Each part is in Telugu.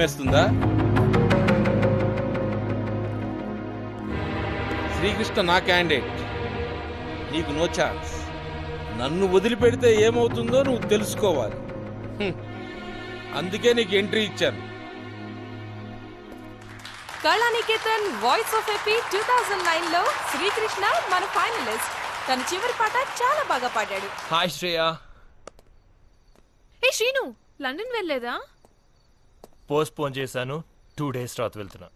భయమేస్తుందా? శ్రీకృష్ణ నా క్యాండిడేట్, నీకు నో ఛాన్స్. నన్ను వదిలిపెడితే ఏమవుతుందో నువ్వు తెలుసుకోవాలి. అందుకే నీకు ఎంట్రీ ఇచ్చాను. కళానికేతన్ వాయిస్ ఆఫ్ ఏపీ 2009 లో శ్రీకృష్ణ మన ఫైనలిస్ట్. తన చివరి పాట చాలా బాగా పాడాడు. హాయ్ శ్రేయ. ఏ శ్రీను, లండన్ వెళ్ళలేదా? పోస్ట్ పోన్ చేశాను, 2 days తర్వాత వెళ్తున్నా.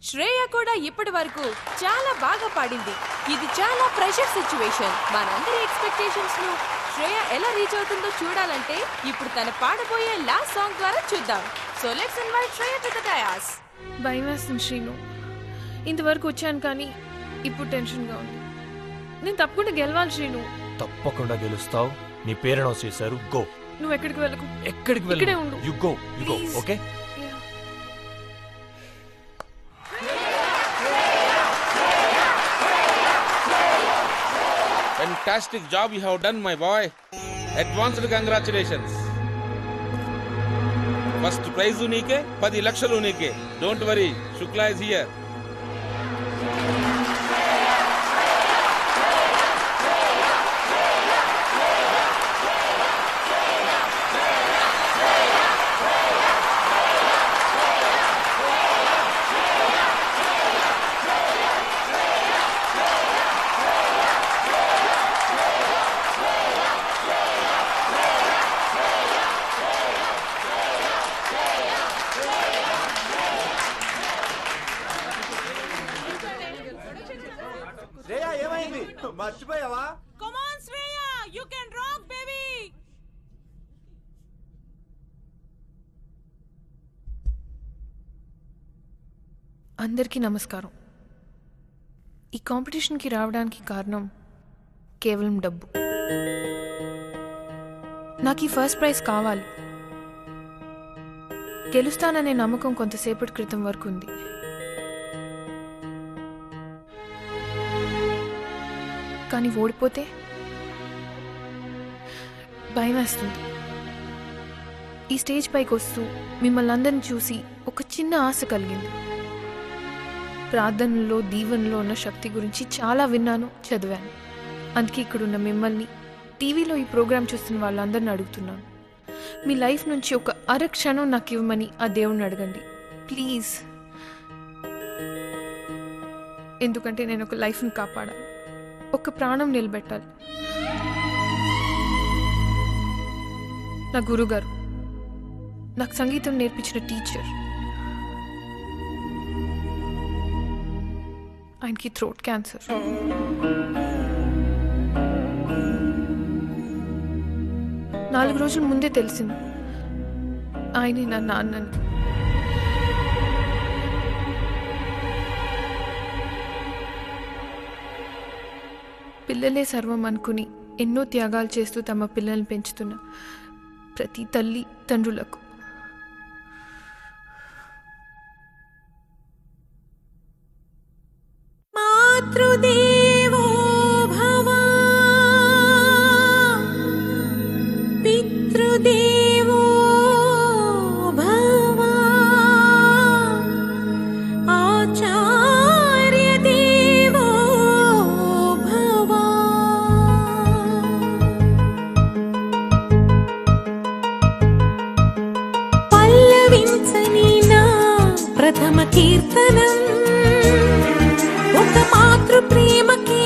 శ్రేయ కూడా ఇప్పటి వరకు చాలా బాగా పాడింది. ఇది చాలా ప్రెషర్ సిచ్యువేషన్. మనందరి ఎక్స్పెక్టేషన్స్ ను శ్రేయ ఎలా రీచ్ అవుతుందో చూడాలంటే ఇప్పుడు తన పాడబోయే లాస్ట్ సాంగ్ ద్వారా చూద్దాం. So let's invite Shreya to the dais. భయం వేస్తుంది శ్రీను. ఇంతవరకు వచ్చాను కానీ ఇప్పుడు టెన్షన్గా ఉంది. నేను తప్పకుండా గెలవాలి శ్రీను. తప్పకుండా గెలుస్తావు. నీ పేరు అనౌన్స్ చేశారు. గో. నువ్వు ఎక్కడికి వెళ్ళకు. ఎక్కడికి వెళ్ళకు. ఇక్కడే ఉండు. You go. Okay? Fantastic job you have done, my boy. Advanced congratulations. First prize నీకే, 10 లక్షలు నీకే. Don't worry, Shukla is here. మర్చిపోయావా? Come on Shreya, you can rock baby. అందరికీ నమస్కారం. ఈ కాంపిటీషన్కి రావడానికి కారణం కేవలం డబ్బు. నాకు ఈ ఫస్ట్ ప్రైజ్ కావాలి. గెలుస్తాననే నమ్మకం కొంతసేపటి క్రితం వరకు ఉంది. కానీ ఓడిపోతే భయం వేస్తుంది. ఈ స్టేజ్ పైకి వస్తూ మిమ్మల్ని అందరిని చూసి ఒక చిన్న ఆశ కలిగింది. ప్రార్థనలో దీవెనలో ఉన్న శక్తి గురించి చాలా విన్నాను, చదివాను. అందుకే ఇక్కడున్న మిమ్మల్ని, టీవీలో ఈ ప్రోగ్రాం చూస్తున్న వాళ్ళందరిని అడుగుతున్నాను. మీ లైఫ్ నుంచి ఒక అరక్షణం నాకు ఇవ్వమని ఆ దేవుణ్ణి అడగండి ప్లీజ్. ఎందుకంటే నేను ఒక లైఫ్ని కాపాడాలి, ఒక ప్రాణం నిలబెట్టాలి. నా గురుగారు, నాకు సంగీతం నేర్పించిన టీచర్, ఆయనకి థ్రోట్ క్యాన్సర్. నాలుగు రోజుల ముందే తెలిసింది ఆయనే నా నాన్నని. పిల్లలే సర్వం అనుకుని ఎన్నో త్యాగాలు చేస్తూ తమ పిల్లల్ని పెంచుతున్న ప్రతి తల్లి తండ్రులకు మాతృదేవో భవ పితృదేవో భవ ఆచార్య దేవో భవ. పల్లవించని నా ప్రథమ కీర్తనం ఒక మాతృ ప్రేమకి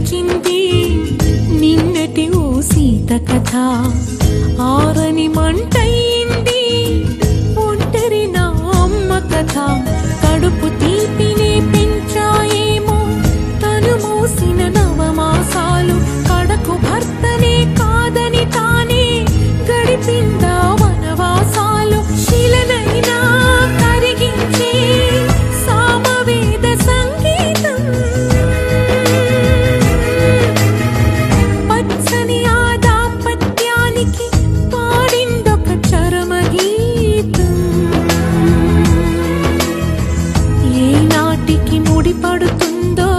వచ్చింది నిన్నటి ఓ సీత కథ ఆరని మంటయింది ఒంటరి నా అమ్మ కథ కడుపు తీపినే పెంచాయేమో తను మోసిన నవమాసాలు కడకు భర్తనే కాదని తానే గడిపిందా వనవాసాలు శిలనైనా కరిగించే సామవేద సంగీతం పచ్చని ఆ దాంపత్యానికి పాడిందొక చరమగీతం ఏనాటికి ముడిపడుతుందో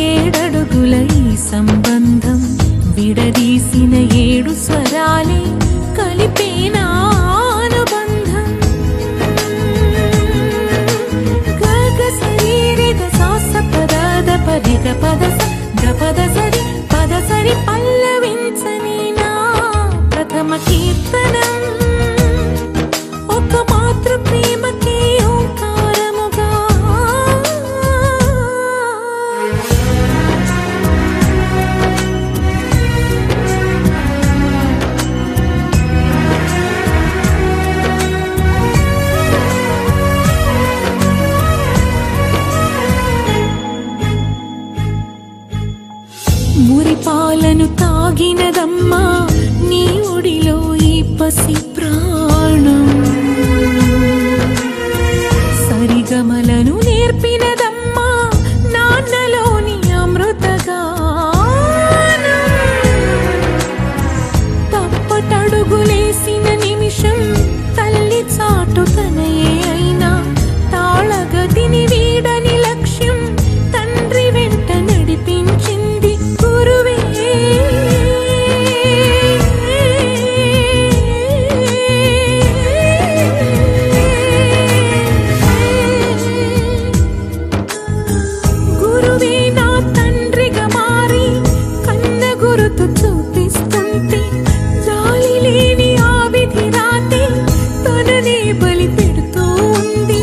ఏడడుగుల ఈ సంబంధం విడదీసిన 7 స్వరాలే కలిపేనా అనుబంధం గగ సరి సాస పద పరిగ పద గపద సరి పద సరి పల్లవించని నా ప్రథమ కీర్తనం ఒక మాతృ ప్రేమకే ఓంకారముగా మురిపాలను తాగినదమ్మా నీ ఒడిలో ఈ పసి ప్రాణం సరిగమలను నేర్పినదమ్మా నాన్నలోని అమృతగానం తప్పటడుగులేసిన నిమిషం తల్లి చాటు తనయే అయినా తాళగతిని వీడని లక్ష్యం తండ్రి వెంట నడిపించింది గురువే గురువే నా తండ్రిగా మారి కన్న గురుతు చూపిస్తుంటే జాలి లేని ఆ విధి రాతే తననే బలి పెడుతూ ఉంది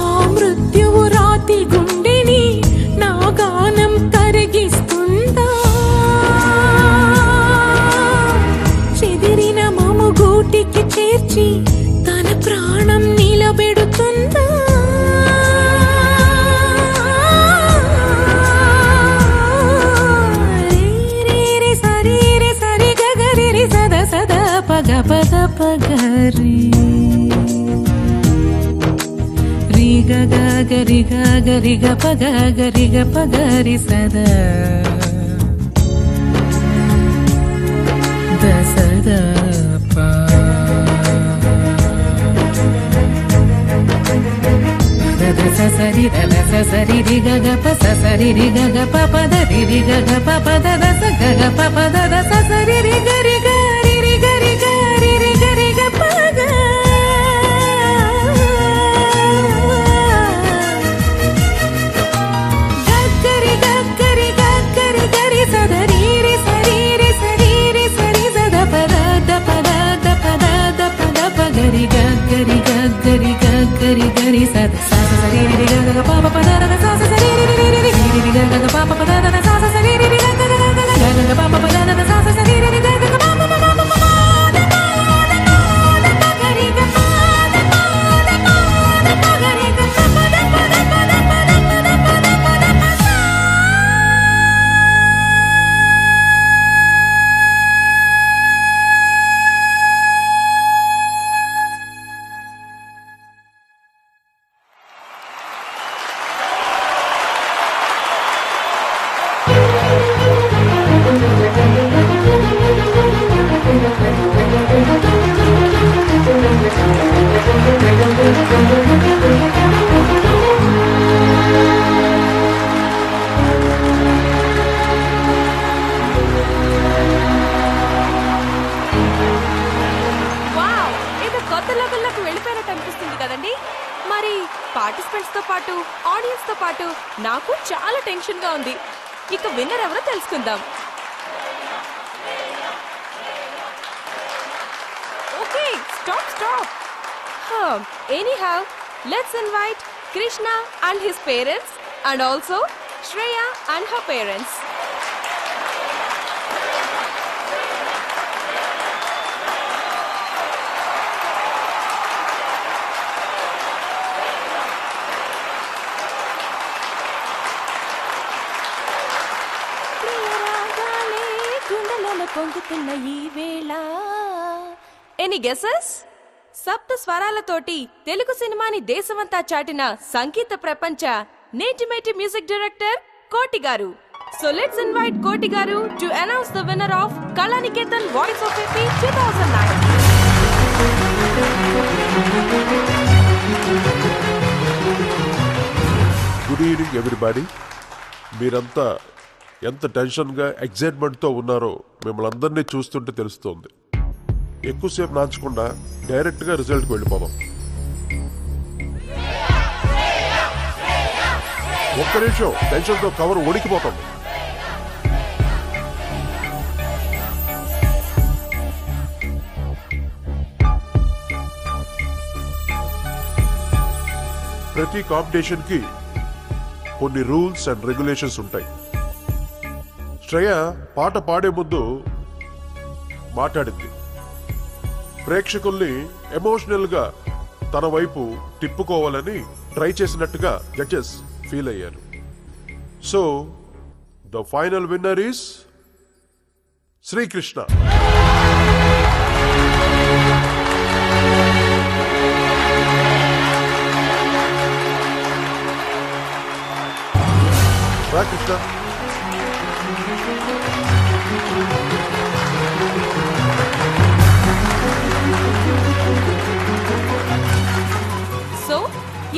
ఆ మృత్యువు రాతి గుండెని నా గానం కరిగిస్తుందా చెదిరిన మము గూటికి చేర్చి తన ప్రాణం నిలబెడుతుందా రే సరి గగరి సద సద పగ పద పగరి రి గగరి గగరి గ పగరి గ పగరి సద ద సద ప ద సరి రి గగ ప సరి రి గగ ప పద రి గగ ప పద ద స గగ ప పద ద స సరి రి గరి గరి రి గరి గరి రి గరి గ ప గ గరి గరి గరి గరి సద రి రి సరి రి సరి రి సరి సద పద ద పద ద పద ద పద ప గరి గరి గరి గరి గరి సద స సరి రి గ గ ప ప పద ద స సరి రి రి రి రి రి గ గ ప ప పద ద స సరి రి రి గ గ గ ప ప పద ద స సరి రి రి గ గ ప ప ప ప ప పార్టిసిపెంట్స్ తో పాటు ఆడియన్స్ తో పాటు నాకు చాలా టెన్షన్ గా ఉంది. ఇక విన్నర్ ఎవరో తెలుసుకుందాం. Okay, stop. Anyhow, let's invite Krishna and his parents and also Shreya and her parents. గుండెలలో పొంగుతున్న ఈ వేళ. Any guesses? సప్త స్వరాలతోటి తెలుగు సినిమాని దేశమంతా చాటిన సంగీత ప్రపంచ నేటిమేటి మ్యూజిక్ డైరెక్టర్ కోటి గారు. So let's invite Koti Garu to announce the winner of Kalaniketan Voice of AP 2009. Good evening everybody. మీరంతా ఎంత టెన్షన్గా ఎగ్జైట్మెంట్తో ఉన్నారో మిమ్మల్ని అందరినీ చూస్తుంటే తెలుస్తోంది. ఎక్కువసేపు నాచకుండా డైరెక్ట్గా రిజల్ట్కి వెళ్ళిపోదాం. ఒక్క నిమిషం, టెన్షన్తో కవర్ ఉడికిపోతుంది. ప్రతి కాంపిటీషన్కి కొన్ని రూల్స్ అండ్ రెగ్యులేషన్స్ ఉంటాయి. శ్రేయ పాట పాడే ముందు మాట్లాడింది. ప్రేక్షకుల్ని ఎమోషనల్గా తన వైపు తిప్పుకోవాలని ట్రై చేసినట్టుగా జడ్జెస్ ఫీల్ అయ్యారు. So the final winner is Srikrishna. Krishna, so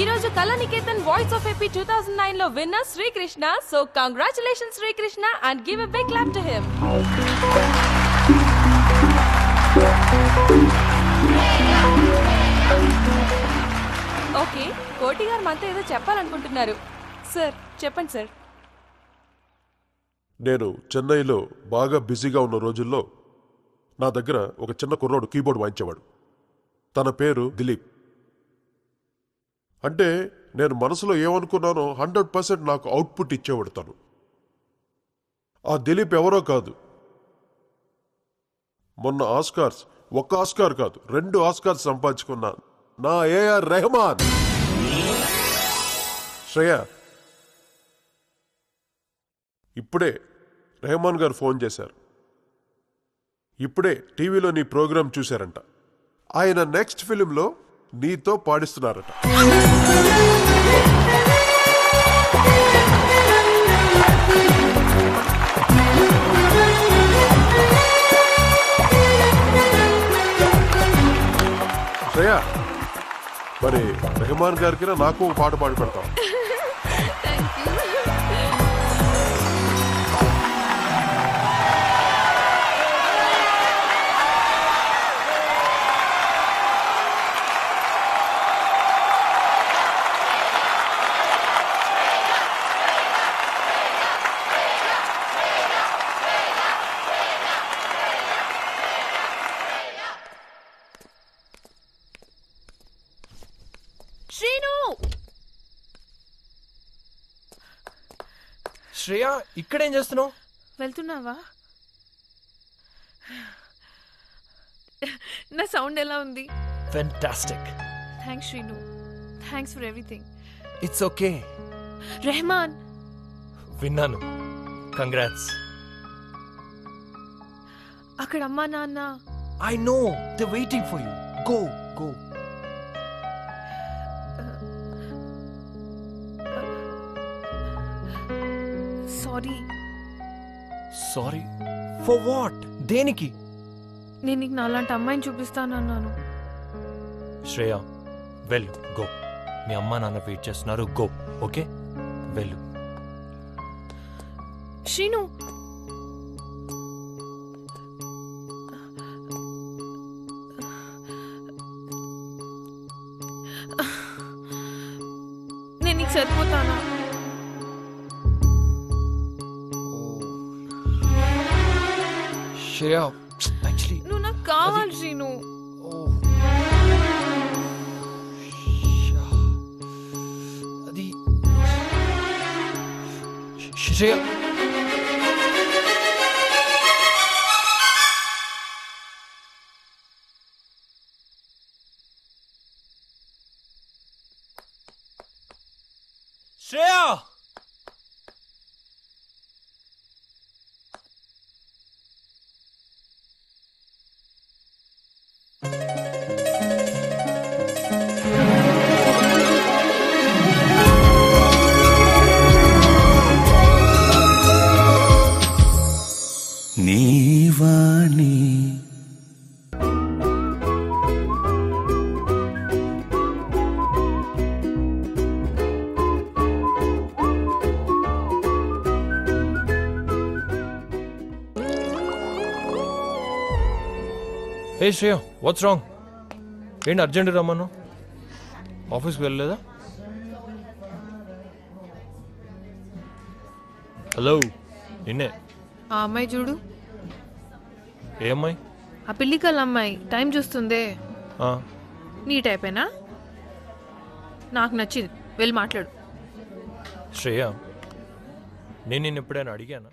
ఈ రోజు కళానికేతన్ వాయిస్ ఆఫ్ ఏపీ 2009 లో winner Srikrishna. So congratulations Srikrishna and give a big clap to him. Okay, Koti గారు మనతో ఏదో చెప్పాలనుకుంటున్నారు. సార్ చెప్పండి సార్. నేను చెన్నైలో బాగా బిజీగా ఉన్న రోజుల్లో నా దగ్గర ఒక చిన్న కుర్రోడు కీబోర్డ్ వాయించేవాడు. తన పేరు దిలీప్. అంటే నేను మనసులో ఏమనుకున్నానో 100% నాకు అవుట్పుట్ ఇచ్చేవాడు తను. ఆ దిలీప్ ఎవరో కాదు, మొన్న ఆస్కార్స్, ఒక్క ఆస్కార్ కాదు 2 ఆస్కార్స్ సంపాదించుకున్న నా ఏఆర్ రెహమాన్. శ్రేయ, ఇప్పుడే రెహమాన్ గారు ఫోన్ చేశారు. ఇప్పుడే టీవీలో నీ ప్రోగ్రాం చూశారంట. ఆయన నెక్స్ట్ ఫిలింలో నీతో పాడిస్తున్నారట. శ్రేయ, మరి రెహమాన్ గారికి నాకు పాట పాడి పెడతాం. శ్రేయ, ఇక్కడేం చేస్తున్నావు? వెళ్తున్నావా? నా సౌండ్ ఎలా ఉంది? Fantastic. Thanks Srinu, thanks for everything. It's okay. Rahman విన్నాను, కంగ్రాట్స్. అక్కడ అమ్మా నాన్న. I know, they waiting for you. Go go. Sorry. Sorry for what? దేనికి? నేను నీకు నాలాంటి అమ్మాయిని చూపిస్తానన్నాను. శ్రేయ, వెళ్ళు, గో. మీ అమ్మా నాన్న వెయిట్ చేస్తున్నారు. Go, okay? వెళ్ళు. శ్రీను, నేను నీకు సరిపోతానా? శ్రేయ, యాక్చువల్లీ నువ్వు నాకు కావాలి శ్రీను. అది శ్రేయ. శ్రేయ, నీవాణి హే శ్రేయ వాట్స్ రాంగ్? ఏంటి అర్జెంట్ రమ్మను? ఆఫీస్కి వెళ్ళలేదా? హలో, నిన్నే. ఆ అమ్మాయి చూడు, ఏ అమ్మాయి? ఆ పిల్లికల్ అమ్మాయి టైం చూస్తుందే. ఆ, నీ టైపేనా? నాకు నచ్చింది, వెళ్ళి మాట్లాడు. శ్రేయ, నేను నిన్ను ఎప్పుడైనా అడిగానా